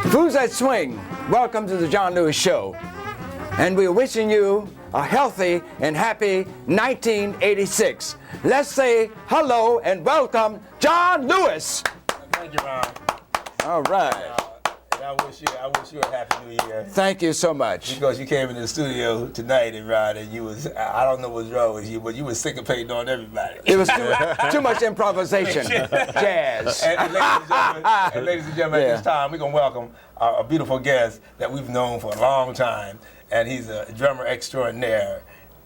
Fools That Swing, welcome to the John Lewis Show. And we're wishing you a healthy and happy 1986. Let's say hello and welcome John Lewis. Thank you, Ron. All right. And I wish you a happy new year. Thank you so much. Because you came into the studio tonight, and Ron, and you was, I don't know what's wrong with you, but you was syncopating on everybody. It was too much improvisation. Jazz. And ladies and gentlemen, at this time, we're going to welcome a beautiful guest that we've known for a long time, and he's a drummer extraordinaire.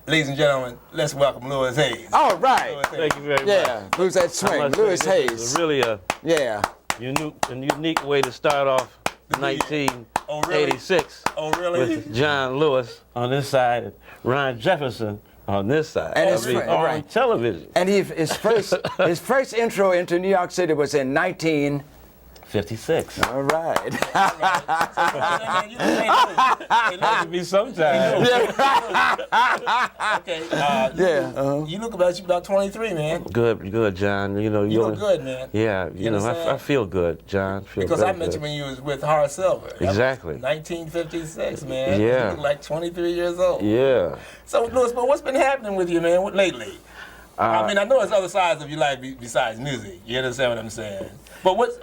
Ladies and gentlemen, let's welcome Louis Hayes. All right. Louis Hayes. Thank you very much. Yeah, Fools That Swing, Louis Hayes. It's really a unique way to start off 1986 Oh, really? with John Lewis on this side and Ron Jefferson on this side. And That'll be on television. And his first intro into New York City was in 56. All right. It'll be sometime. Okay. You look about 23, man. Good, John. You know, You look good, man. Yeah, you know, I feel good, John. Because I met you when you was with Horace Silver. That was Exactly. 1956, man. Yeah. You look like 23 years old. Yeah. So, Louis, but what's been happening with you, man, lately? I mean, I know there's other sides of your life besides music. You understand what I'm saying? But what's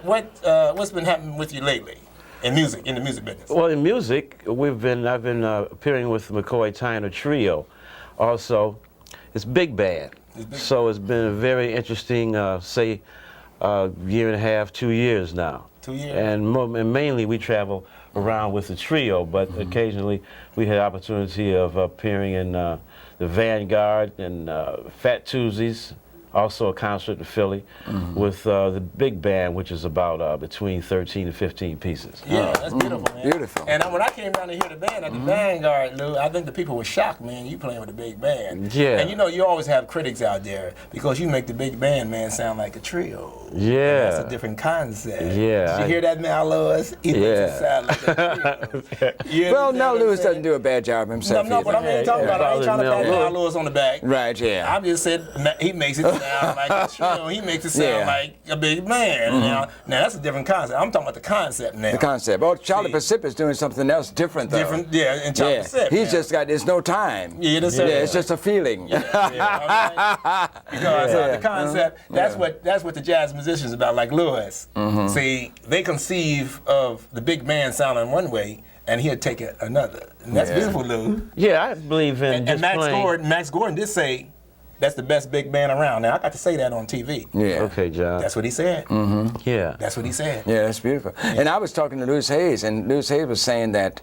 been happening with you lately in music, in the music business? Well, in music, I've been appearing with McCoy Tyner Trio. Also, it's big band. So it's been a very interesting, year and a half, 2 years now. 2 years. And mainly we travel around with the trio, but occasionally we had opportunity of appearing in the Vanguard and Fat Tuesdays. Also a concert in Philly with the big band, which is about between 13 and 15 pieces. Yeah, that's beautiful, man. Beautiful. And when I came down to hear the band at the Vanguard, Lou, I think the people were shocked, man, you playing with the big band. Yeah. And you know, you always have critics out there because you make the big band, man, sound like a trio. Yeah. And that's a different concept. Yeah, Did you hear that, man, Louis? He makes it sound like a trio. You Well, understand no, what I'm Lewis saying? doesn't do a bad job himself. No, but I either. ain't talking about. I ain't trying to pat Mel down Louis on the back. Right, yeah. I just said he makes it sound like a trio. He makes it sound Yeah. like a big man. Now that's a different concept. I'm talking about the concept now. The concept. Oh, Charlie See. Pacific's doing something else different, though. Different, yeah, and Charlie Pacific. He's just got, there's no time. Yeah, Yeah, that's it's just a feeling. Yeah, all right. Because the concept, that's what the jazz musicians about, like Lewis. See, they conceive of the big man sounding one way, and he'll take it another. And that's beautiful, Lou. Yeah, I believe in And just playing. Max Gordon did say that's the best big band around. Now I got to say that on TV. Yeah. Okay, John. That's what he said. Yeah. That's what he said. Yeah, that's beautiful. And I was talking to Louis Hayes, and Louis Hayes was saying that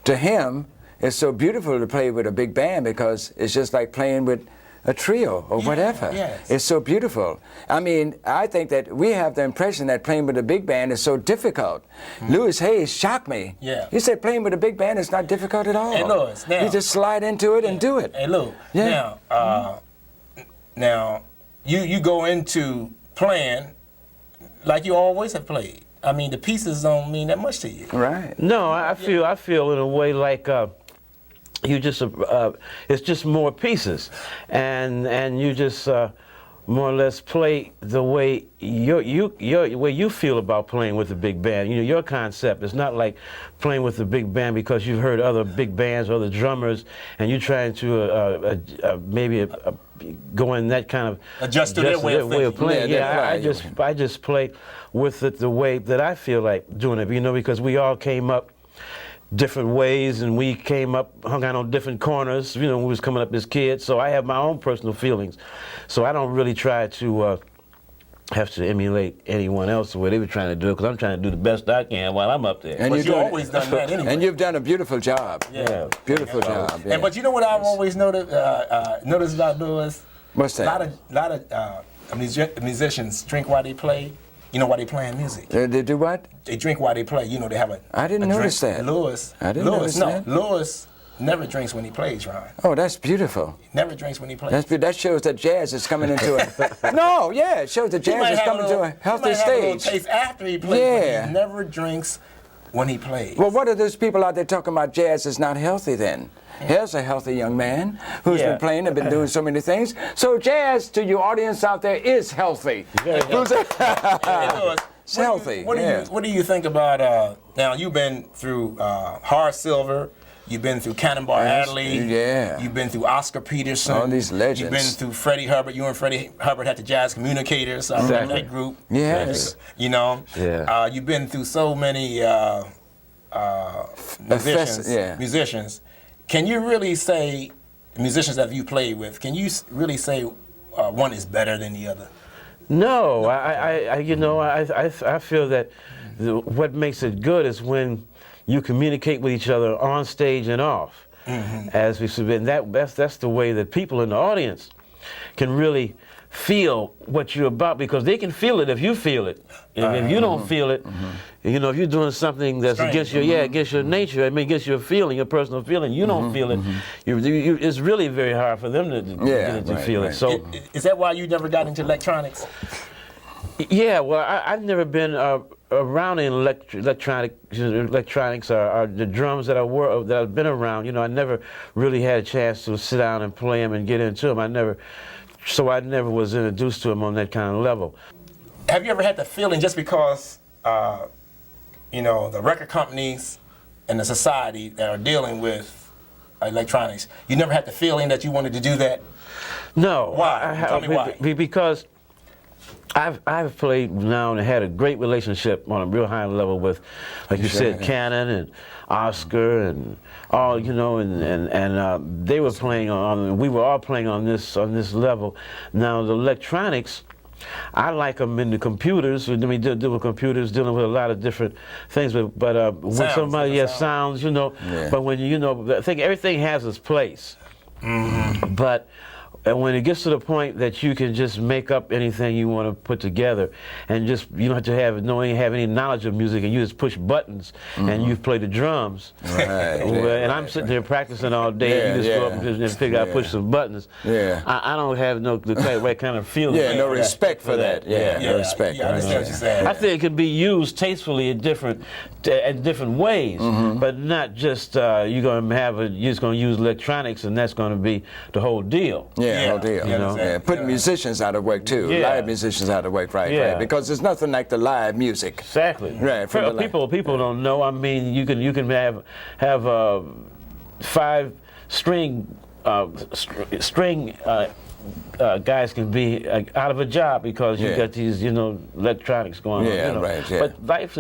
to him, it's so beautiful to play with a big band because it's just like playing with a trio or whatever. Yes. It's so beautiful. I mean, I think that we have the impression that playing with a big band is so difficult. Louis Hayes shocked me. Yeah. He said playing with a big band is not difficult at all. Hey, Louis, now- you just slide into it and do it. Hey, Lou. Yeah. Now, you go into playing like you always have played. I mean, the pieces don't mean that much to you. Right. No, I feel in a way like you just it's just more pieces, and you just more or less play the way you feel about playing with the big band. You know, your concept is not like playing with the big band because you've heard other big bands or other drummers, and you're trying to maybe go in that kind of Adjust to their way of playing. Yeah, I just play with it the way that I feel like doing it. You know, because we all came up different ways, and we came up, hung out on different corners, you know, when we was coming up as kids. So I have my own personal feelings. So I don't really try to have to emulate anyone else the way they were trying to do it, because I'm trying to do the best I can while I'm up there. And But you're you've doing always done that anyway. And you've done a beautiful job. Yeah. Beautiful job. Yeah. And but you know what I've always noticed about Lewis? What's A that? lot of musicians drink while they play. You know why they playing music? They do what? They drink while they play. You know, they have a. I didn't notice drink. that. Lewis. I didn't notice that. Lewis never drinks when he plays, Ron. Oh, that's beautiful. Never drinks when he plays. That shows that jazz is coming into a. No, yeah, it shows that He might jazz is have coming to a he healthy might have a little stage. taste after he plays, Yeah. but he never drinks when he plays. Well, what are those people out there talking about jazz is not healthy then? Here's a healthy young man who's Yeah. been playing and been doing so many things. So jazz, to your audience out there, is healthy. Very Who's that? Hey, Lewis, It's healthy. What do you think about, now you've been through Horace Silver, you've been through Cannonball Adderley, you've been through Oscar Peterson. All these legends. You've been through Freddie Hubbard. You and Freddie Hubbard had the Jazz Communicators. I remember that group. Yes. You know? Yeah. You've been through so many musicians. Can you really say, musicians that you played with, can you really say one is better than the other? No, I feel that what makes it good is when you communicate with each other on stage and off. As we've been, that's the way that people in the audience can really feel what you're about, because they can feel it if you feel it. If you don't feel it, you know, if you're doing something that's against your against your nature, I mean, against your feeling, your personal feeling, you don't feel it. It's really very hard for them to feel it. So, is that why you never got into electronics? Yeah, well, I've never been around in electronics or the drums that I've been around. You know, I never really had a chance to sit down and play them and get into them. So I never was introduced to them on that kind of level. Have you ever had the feeling, just because, you know, the record companies and the society that are dealing with electronics, you never had the feeling that you wanted to do that? No. Why? Tell me why. Because I've played now and had a great relationship on a real high level with, like you said, Cannon and Oscar and all, you know, and they were playing on, we were all playing on this level. Now the electronics, I like them in the computers. I mean, dealing with computers, dealing with a lot of different things. But when somebody has sounds, you know. Yeah. But when you know, I think everything has its place. But when it gets to the point that you can just make up anything you want to put together, and just you don't have to have any knowledge of music, and you just push buttons and you play the drums. Right. And I'm sitting there practicing all day. And you just go up and just figure out push some buttons. I don't have the right kind of feeling. No respect for that. No respect. I understand what you're saying. I think it can be used tastefully in different ways, but not just you're just going to use electronics and that's going to be the whole deal. Whole deal. You know? Putting musicians out of work too. Live musicians out of work, right? Because there's nothing like the live music. Exactly. Right. People don't know. I mean, you can have 5 string guys can be out of a job because you got these, you know, electronics going on. You know? But life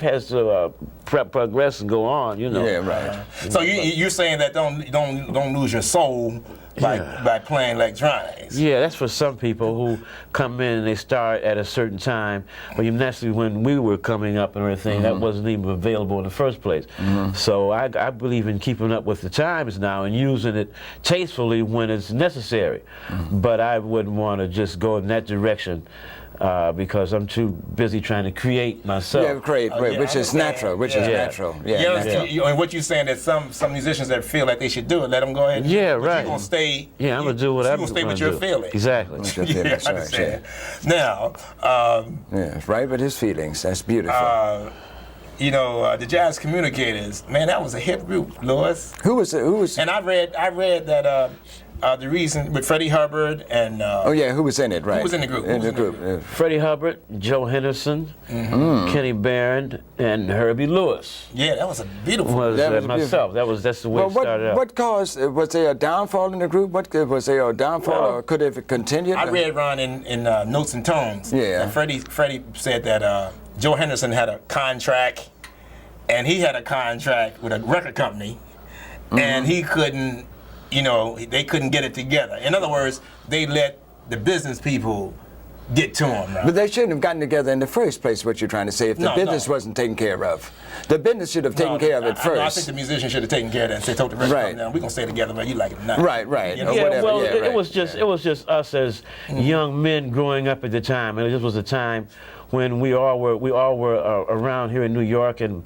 has to progress and go on, you know. So you're saying that don't lose your soul by playing electronics. Yeah, that's for some people who come in and they start at a certain time. But naturally, when we were coming up and everything, that wasn't even available in the first place. So I believe in keeping up with the times now and using it tastefully when it's necessary. But I wouldn't want to just go in that direction. Because I'm too busy trying to create myself. Which is natural. And what you're saying, that some musicians that feel like they should do it, let them go ahead. But you're gonna stay. I'm gonna do what I'm gonna stay with your feelings. Exactly. I understand. Now. Right with his feelings. That's beautiful. You know, the Jazz Communicators. Man, that was a hip group, Louis. Who was? And I read that. The reason with Freddie Hubbard and who was in it? Right, who was in the group? Freddie Hubbard, Joe Henderson, Kenny Barron, and Herbie Lewis. Yeah, that was a beautiful. Myself. That's the way it started out. What caused? Was there a downfall in the group? Was there a downfall, or could it have continued? I read Ron in Notes and Tones. Yeah. And Freddie said that Joe Henderson had a contract, and he had a contract with a record company, and he couldn't. You know, they couldn't get it together. In other words, they let the business people get to them. Right? But they shouldn't have gotten together in the first place, what you're trying to say, if the business wasn't taken care of. The business should have taken care of it first. I think the musician should have taken care of that and said, told the record company, now we're going to stay together whether you like it or not. Right. You know? It was just us as young men growing up at the time. And it was a time when we all were around here in New York, and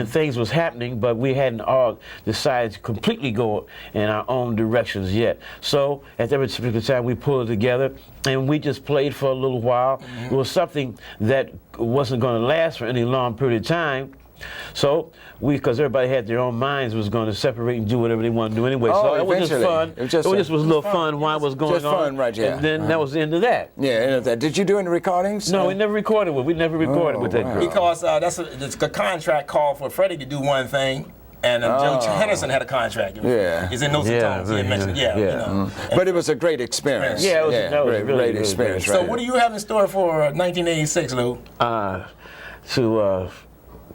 things was happening, but we hadn't all decided to completely go in our own directions yet. So at that particular time, we pulled it together, and we just played for a little while. It was something that wasn't going to last for any long period of time, So because everybody had their own minds, was going to separate and do whatever they want to do anyway. Oh, So it was just eventually. fun. It just was a little fun while it was going Just on. fun, right, yeah. And then that was the end of that. Yeah, and did you do any recordings? No, we never recorded with. We never recorded with that wow. group. Because the contract called for Freddie to do one thing, and Joe Henderson had a contract. Yeah. It's in Notes and Yeah, Tones. He had yeah, mentioned it. Yeah, yeah. you know. But it was a great experience. Yeah, it was- that was really, great really experience. great. So right. what do you have in store for 1986, Lou? To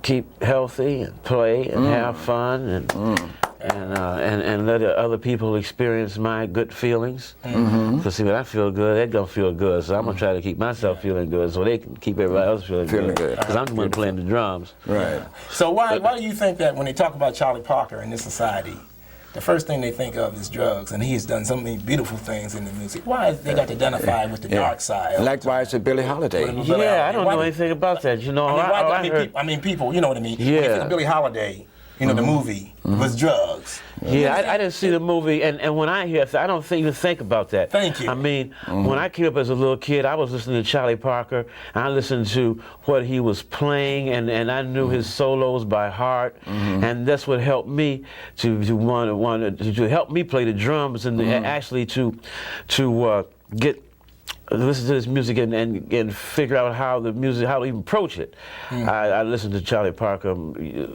keep healthy and play and have fun and let other people experience my good feelings. Because see, when I feel good, they're gonna feel good. So I'm gonna try to keep myself feeling good, so they can keep everybody else feeling good. Because I'm the one playing the drums. Right. So why do you think that when they talk about Charlie Parker in this society, the first thing they think of is drugs, and he's done so many beautiful things in the music? Why they got to identify with the dark side? Likewise with Billie Holiday. Yeah, I don't know anything about that. You know, I mean, people, you know what I mean? When you think of Billie Holiday, you know, the movie was drugs. Yeah, I didn't see the movie, and when I hear, I don't even think about that. Thank you. I mean, when I came up as a little kid, I was listening to Charlie Parker, and I listened to what he was playing, and I knew his solos by heart, and that's what helped me to help me play the drums and actually to get listen to this music and figure out how to even approach it. I listened to Charlie Parker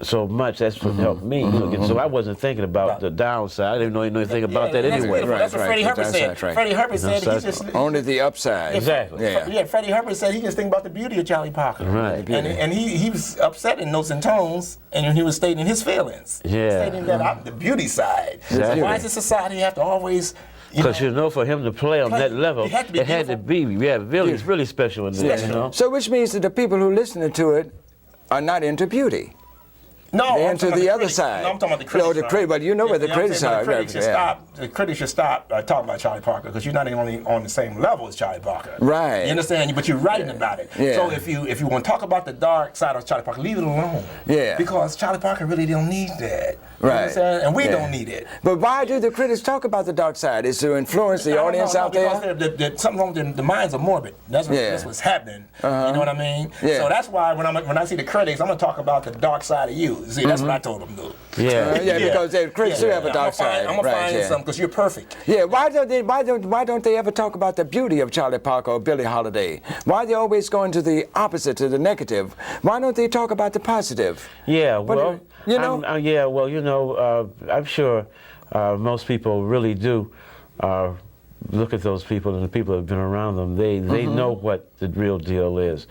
so much, that's what helped me. So I wasn't thinking about the downside. I didn't know anything about that anyway. That's what Freddie Hubbard said. Freddie Hubbard said he just... Only the upside. Exactly. Yeah. Freddie Hubbard said he just think about the beauty of Charlie Parker. Right. And he was upset in Notes and Tones, and he was stating his feelings. Yeah. Stating that I'm the beauty side. Exactly. So why does the society have to always... Because for him to play on that level, it had to be really special in this, you know. So which means that the people who listen to it are not into beauty. No, They're I'm into talking the about other critics. side. No, I'm talking about the critics. No, the critics, but you know where the critics are. The critics should stop talking about Charlie Parker, because you're not only on the same level as Charlie Parker. Right. You understand? But you're writing about it. Yeah. So if you want to talk about the dark side of Charlie Parker, leave it alone. Yeah. Because Charlie Parker really don't need that. Right. You understand? And we don't need it. But why do the critics talk about the dark side? Is to influence the audience out there? Because something wrong with the minds are morbid. That's what's happening. You know what I mean? Yeah. So that's why when I see the critics, I'm going to talk about the dark side of you. See, that's what I told them to do. Yeah. Because the critics do have a dark side. I'm gonna find something, because you're perfect. Yeah, why don't they ever talk about the beauty of Charlie Parker or Billie Holiday? Why are they always going to the opposite, to the negative? Why don't they talk about the positive? Yeah, What I'm sure most people really do look at those people, and the people that have been around them. They know what the real deal is,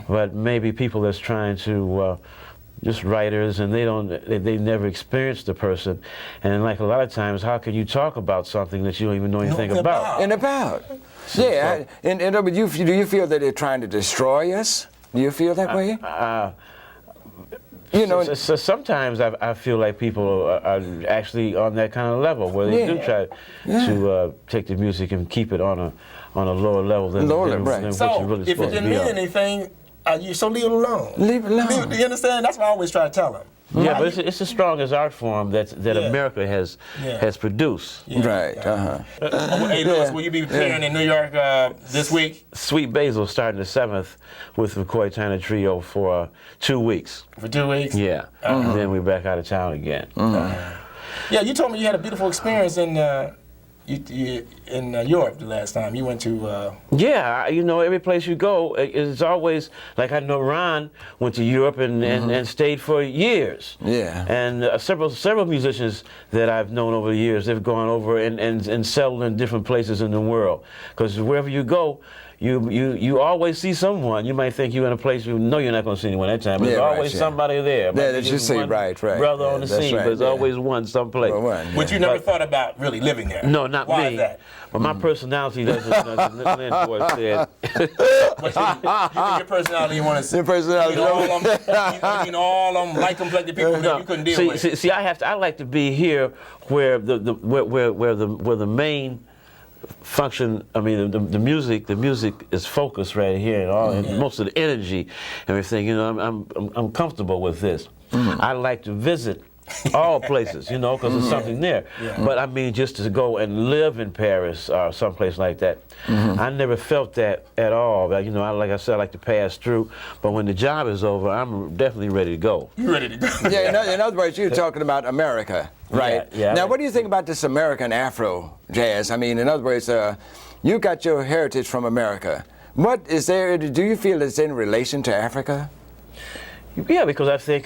but maybe people that's trying to just writers, and they never experienced the person, and like a lot of times, how can you talk about something that you don't even know anything about? And about. Yeah, but do you feel that they're trying to destroy us? Do you feel that way? So sometimes I feel like people are actually on that kind of level where they do try to take the music and keep it on a lower level than what you're really So supposed if it to didn't be mean on. anything, you leave it alone. Leave it alone. Do you understand? That's what I always try to tell them. Yeah, but it's the strongest art form that America has produced. Right. Hey, Louis, will you be appearing in New York this week? Sweet Basil starting the 7th with the McCoy Tyner Trio for 2 weeks. For 2 weeks? Yeah. And then we're back out of town again. Yeah, you told me you had a beautiful experience in Europe the last time. You went to... Yeah, every place you go, it's always, like I know Ron went to Europe and stayed for years. Yeah. And several musicians that I've known over the years, they've gone over and settled in different places in the world. Because wherever you go, you always see someone. You might think you're in a place you know you're not going to see anyone that time, but there's always somebody there. Yeah, that you see, right. Brother on the scene, but there's always one someplace. But you never thought about really living there? No, not Why me. Is that? But my personality doesn't lend towards that. But your personality, you want to see. Your personality. All them light-complected people that you couldn't deal with. See, I like to be here where the main function. I mean, the music is focused right here, and most of the energy, and everything. I'm comfortable with this. I like to visit all places, you know, because there's something there. Yeah. But I mean, just to go and live in Paris or someplace like that, I never felt that at all. But, you know, like I said, I like to pass through. But when the job is over, I'm definitely ready to go. You ready to go? Yeah, in other words, you're talking about America, right? Yeah, now, what do you think about this American Afro jazz? I mean, in other words, you got your heritage from America. What is there, do you feel it's in relation to Africa? Yeah, because I think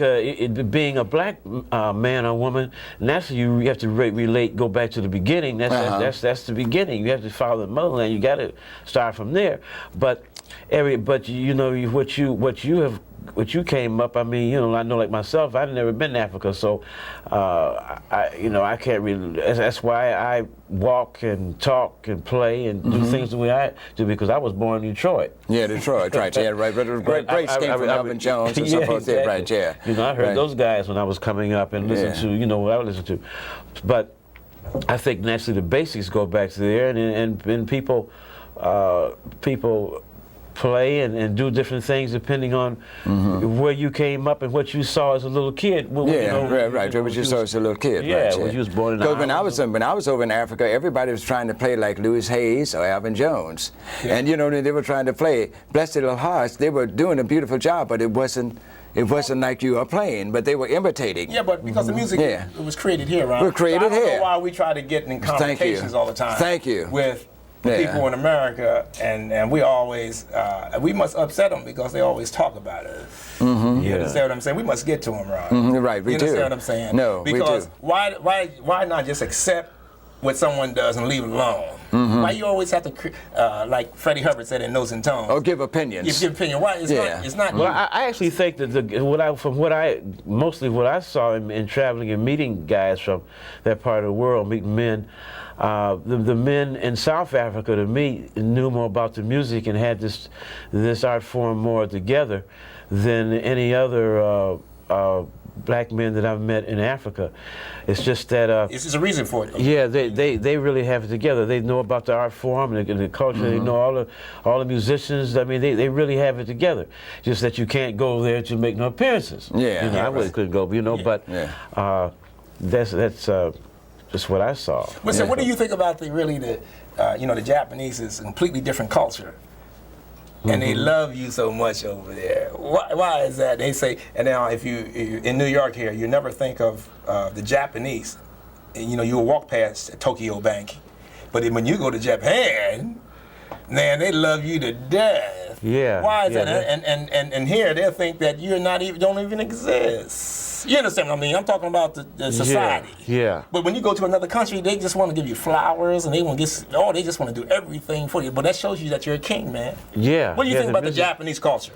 being a black man or woman, naturally you have to relate, go back to the beginning. That's the beginning. You have to follow the motherland. You got to start from there. But you know what you came up. I mean, you know, I know like myself, I've never been to Africa, so I can't really. That's why I walk and talk and play and do things the way I do, because I was born in Detroit. Yeah, Detroit, right? Yeah, right. But it was great scheme from Elvin Jones and so forth. Exactly. Right? Yeah. You know, I heard those guys when I was coming up and listened to, you know, what I would listen to, but I think naturally the basics go back to there, and people play and do different things depending on where you came up and what you saw as a little kid. Right. What you saw as a little kid. Yeah, right, when you was born in the Because when I was over in Africa, everybody was trying to play like Louis Hayes or Elvin Jones, and you know they were trying to play Blessed Little Hearts. They were doing a beautiful job, but it wasn't like you were playing, but they were imitating. Yeah, but because the music it was created here, right? It was created so I don't here. know why we try to get in confrontations all the time. Thank you. With people in America, and we always we must upset them because they always talk about it. You understand what I'm saying? We must get to them, Ron. Right, we do. You understand what I'm saying? No, because we do. Why not just accept what someone does and leave it alone? Why you always have to, like Freddie Hubbard said in Notes and Tones? Or give opinions. You give opinion. Why? It's not. Well, I actually think that mostly what I saw in traveling and meeting guys from that part of the world, meeting men, the men in South Africa, to me, knew more about the music and had this art form more together than any other black men that I've met in Africa. It's just that it's a reason for it. Yeah, they really have it together. They know about the art form and the culture. They know all the musicians. I mean, they really have it together. Just that you can't go there to make no appearances. Yeah, you know, I really couldn't go. You know, but that's just what I saw. But so, what do you think about the Japanese is a completely different culture? And they love you so much over there. Why is that? They say, and now if you in New York here, you never think of the Japanese. And, you know, you'll walk past Tokyo Bank, but then when you go to Japan, man, they love you to death. Yeah. Why is that? And here they'll think that you're don't even exist. You understand what I mean? I'm talking about the society. Yeah. But when you go to another country, they just want to give you flowers and they just want to do everything for you. But that shows you that you're a king, man. Yeah. What do you think about the Japanese culture?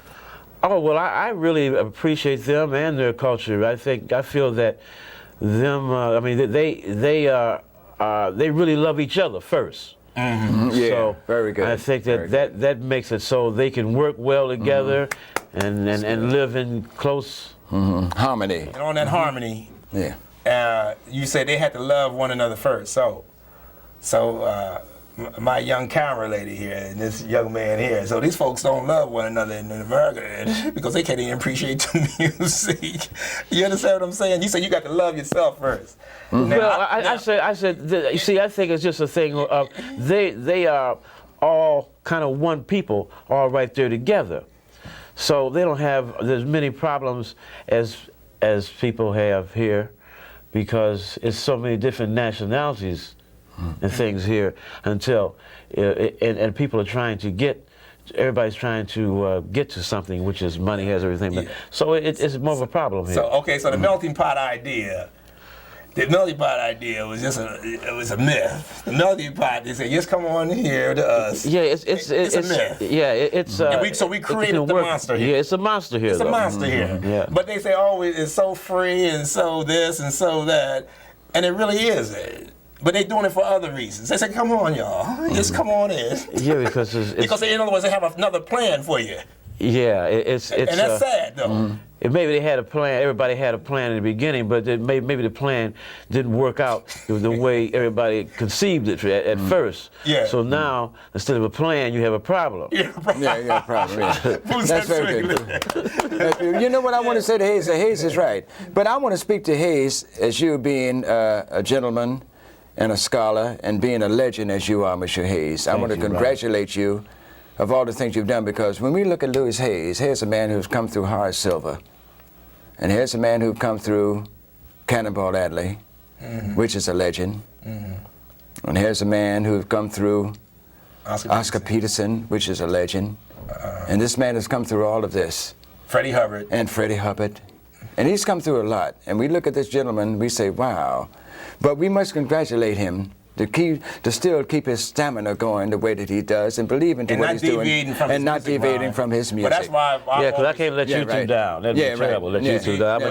Oh, well, I really appreciate them and their culture. I feel that them. I mean, they really love each other first. Yeah. So, very good. I think that makes it so they can work well together and live in close harmony. And on that harmony, you said they had to love one another first. So my young camera lady here and this young man here, so these folks don't love one another in America because they can't even appreciate the music. You understand what I'm saying? You said you got to love yourself first. Well, I said, you see, I think it's just a thing of they are all kind of one people, all right there together. So they don't have as many problems as people have here, because it's so many different nationalities and things here until and people are trying to everybody's trying to get to something, which is money has everything. But, so it's more of a problem here. So the melting pot idea. The melting pot idea was just a myth. The melting pot, they said, just come on here to us. Yeah, it's a myth. Yeah, so we created the monster here. Yeah, it's a monster here. It's a monster here. Yeah. But they say, oh, it's so free and so this and so that, and it really isn't. But they're doing it for other reasons. They say, come on, y'all, just come on in. Yeah, because because in other words, they have another plan for you. Yeah, it's and that's sad though. maybe they had a plan. Everybody had a plan in the beginning, but maybe the plan didn't work out the way everybody conceived it at first. Yeah. So now, instead of a plan, you have a problem. Yeah, you got a problem. Yeah. That's very good. You know what I want to say to Hayes? Hayes is right. But I want to speak to Hayes as you being a gentleman and a scholar and being a legend as you are, Mr. Hayes. I want to congratulate you of all the things you've done, because when we look at Louis Hayes, here's a man who's come through Hard Silver. And here's a man who come through Cannonball Adderley, which is a legend. And here's a man who's come through Oscar Peterson, which is a legend. And this man has come through all of this. Freddie Hubbard. And Freddie Hubbard. And he's come through a lot. And we look at this gentleman, we say, wow. But we must congratulate him to still keep his stamina going the way that he does and believe into what he's doing and not deviating from his music. But that's why because I can't let you two down. That'd be terrible. Let you two down.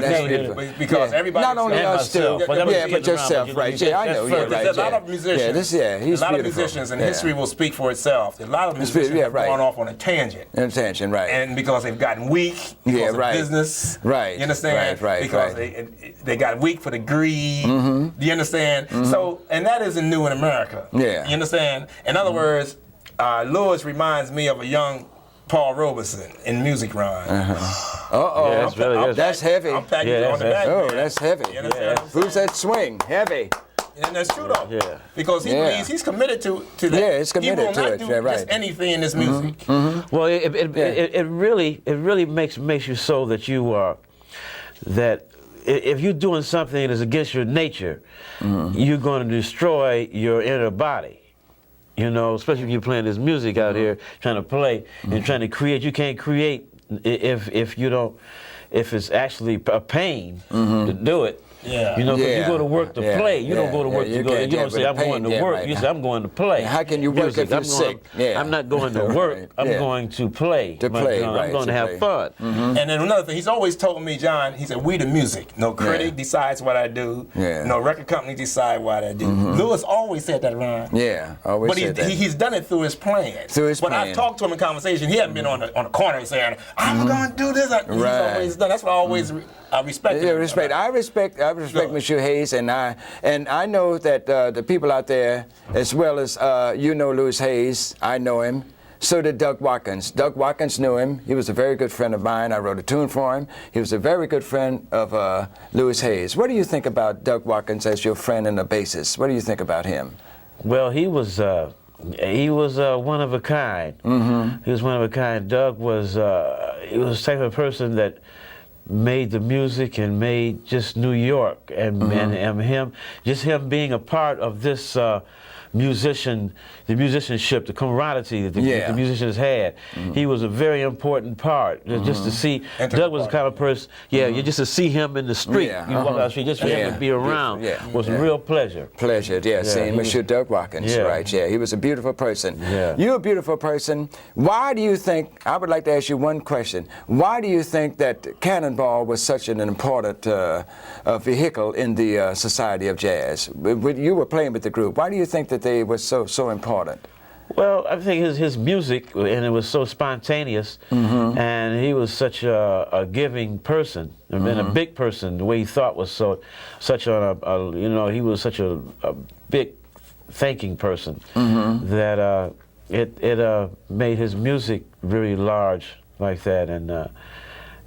Because everybody, not only us too, but yourself, right? Yeah, I know. Yeah, right. There's a lot of musicians. He's a lot of musicians, and history will speak for itself. A lot of musicians have gone off on a tangent. Right. And because they've gotten weak because of business. Right. You understand? Right. Because they got weak for the greed. Do you understand? So, and that isn't new in America. Yeah. You understand? In other words, Louis reminds me of a young Paul Robeson in Music Rhyme. Yeah, that's heavy. I'm packing it on the back. Oh, that's heavy. You understand? Who's that swing? Heavy. And that's true though. Yeah. Because he believes he's committed to that. Yeah, he's committed he will to not it. do Right. just anything in this music. Well, it really makes you so that you are that if you're doing something that's against your nature, you're going to destroy your inner body. You know, especially if you're playing this music out here, trying to play and trying to create. You can't create if you don't, if it's actually a pain to do it. Yeah. You know, because you go to work to play. You don't go to work to go. You don't say, I'm going to work. Right. You say, I'm going to play. How can you work if you're sick? I'm not going to work. I'm going to play. To play, I'm going to have fun. And then another thing, he's always told me, John, he said, we the music. No critic decides what I do. No record company decide what I do. Louis always said that around. Yeah, always said that. But he's done it through his plan. When I've talked to him in conversation, he hasn't been on the corner saying, I'm going to do this. He's always done. That's why I always respect him. I respect Monsieur Hayes, and I know that the people out there, as well as you know Louis Hayes, I know him. So did Doug Watkins. Doug Watkins knew him. He was a very good friend of mine. I wrote a tune for him. He was a very good friend of Louis Hayes. What do you think about Doug Watkins as your friend and a bassist? What do you think about him? Well, he was one of a kind. He was one of a kind. Doug was he was the type of person that made the music and made just New York and him being a part of this the musicianship, the camaraderie that the musicians had. He was a very important part. Just to see, Doug was the kind of person, you just to see him in the street, you walk out the street, just for him to be around was a real pleasure. Seeing Monsieur Doug Watkins, right, he was a beautiful person. You're a beautiful person. Why do you think, I would like to ask you one question, why do you think that Cannonball was such an important vehicle in the society of jazz? When you were playing with the group, why do you think that they were so important? Well, I think his music, and it was so spontaneous, and he was such a giving person, and a big person. The way he thought was such a he was such a big thinking person that it made his music very large like that, and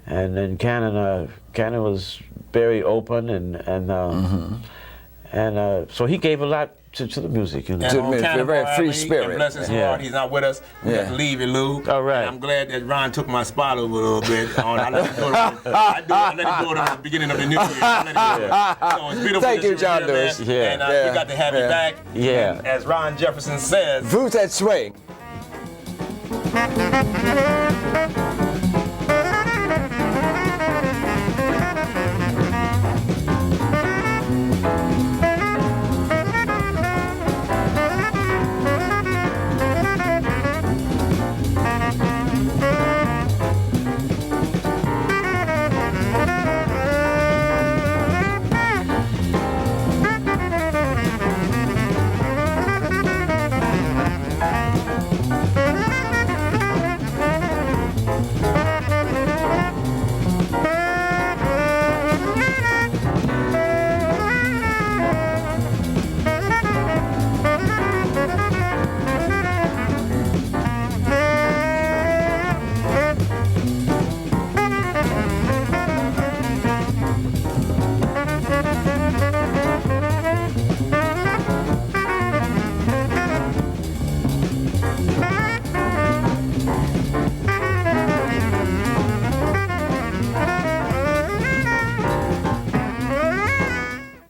then Cannon was very open, and so he gave a lot to the music. And a very free spirit. Bless his heart, he's not with us. We have to leave you, Lou. All right. And I'm glad that Ron took my spot over a little bit. I let him go to the beginning of the new year. So it's beautiful. Thank you, John Lewis. And we got to have you back. And as Ron Jefferson says, Who's that swing?